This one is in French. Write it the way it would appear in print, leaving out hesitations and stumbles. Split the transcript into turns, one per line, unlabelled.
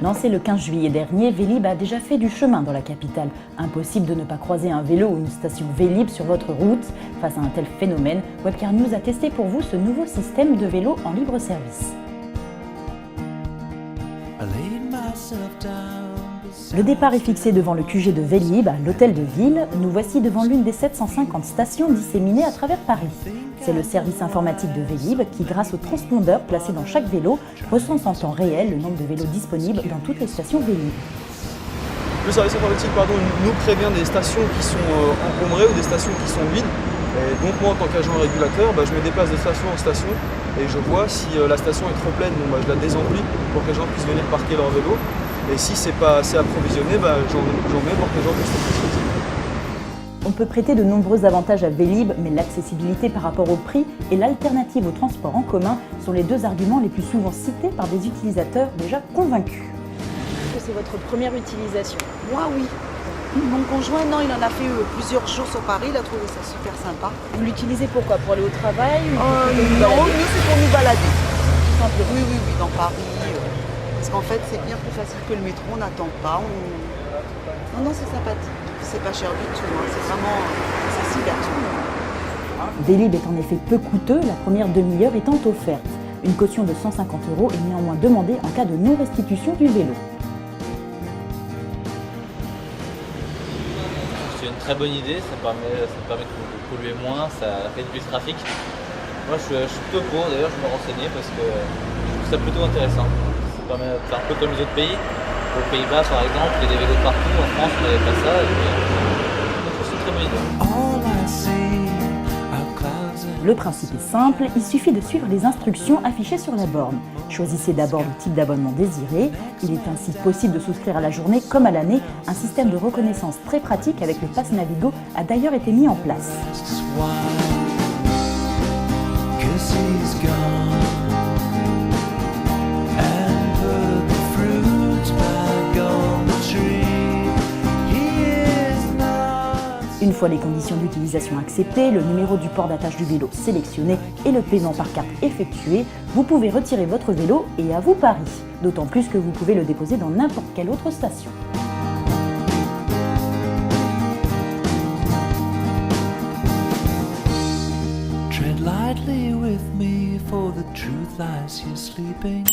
Lancé le 15 juillet dernier, Vélib a déjà fait du chemin dans la capitale. Impossible de ne pas croiser un vélo ou une station Vélib sur votre route. Face à un tel phénomène, Webcar News a testé pour vous ce nouveau système de vélo en libre service. Le départ est fixé devant le QG de Vélib, à l'hôtel de ville. Nous voici devant l'une des 750 stations disséminées à travers Paris. C'est le service informatique de Vélib qui, grâce au transpondeur placé dans chaque vélo, recense en temps réel le nombre de vélos disponibles dans toutes les stations Vélib.
Le service informatique nous prévient des stations qui sont encombrées ou des stations qui sont vides. Et donc moi, en tant qu'agent régulateur, je me déplace de station en station et je vois si la station est trop pleine, je la désemplis pour que les gens puissent venir parquer leur vélo. Et si c'est pas assez approvisionné, j'en mets pour que les gens puissent le sortir.
On peut prêter de nombreux avantages à Vélib, mais l'accessibilité par rapport au prix et l'alternative au transport en commun sont les deux arguments les plus souvent cités par des utilisateurs déjà convaincus.
Est-ce que c'est votre première utilisation?
Moi, oui. Mon conjoint, non, il en a fait plusieurs jours sur Paris, il a trouvé ça super sympa.
Vous l'utilisez pourquoi? Pour aller au travail ou
Non, nous, c'est pour nous balader. Tout simplement. Oui, dans Paris. Parce qu'en fait, c'est bien plus facile que le métro, on n'attend pas. Non, c'est sympathique. C'est pas cher du tout, c'est vraiment accessible à tout le monde.
Vélib est en effet peu coûteux, la première demi-heure étant offerte. Une caution de 150 € est néanmoins demandée en cas de non-restitution du vélo.
C'est une très bonne idée, ça permet de polluer moins, ça réduit le trafic. Moi je suis plutôt pour, d'ailleurs je me renseignais parce que je trouve ça plutôt intéressant. Ça permet de faire un peu comme les autres pays. Aux Pays-Bas par exemple, il y a des vélos partout, en France on n'avait pas ça. Et je trouve que c'est une très bonne idée.
Le principe est simple, il suffit de suivre les instructions affichées sur la borne. Choisissez d'abord le type d'abonnement désiré. Il est ainsi possible de souscrire à la journée comme à l'année. Un système de reconnaissance très pratique avec le Pass Navigo a d'ailleurs été mis en place. Une fois les conditions d'utilisation acceptées, le numéro du port d'attache du vélo sélectionné et le paiement par carte effectué, vous pouvez retirer votre vélo et à vous Paris. D'autant plus que vous pouvez le déposer dans n'importe quelle autre station.
Tread lightly with me, for the truth lies here sleeping.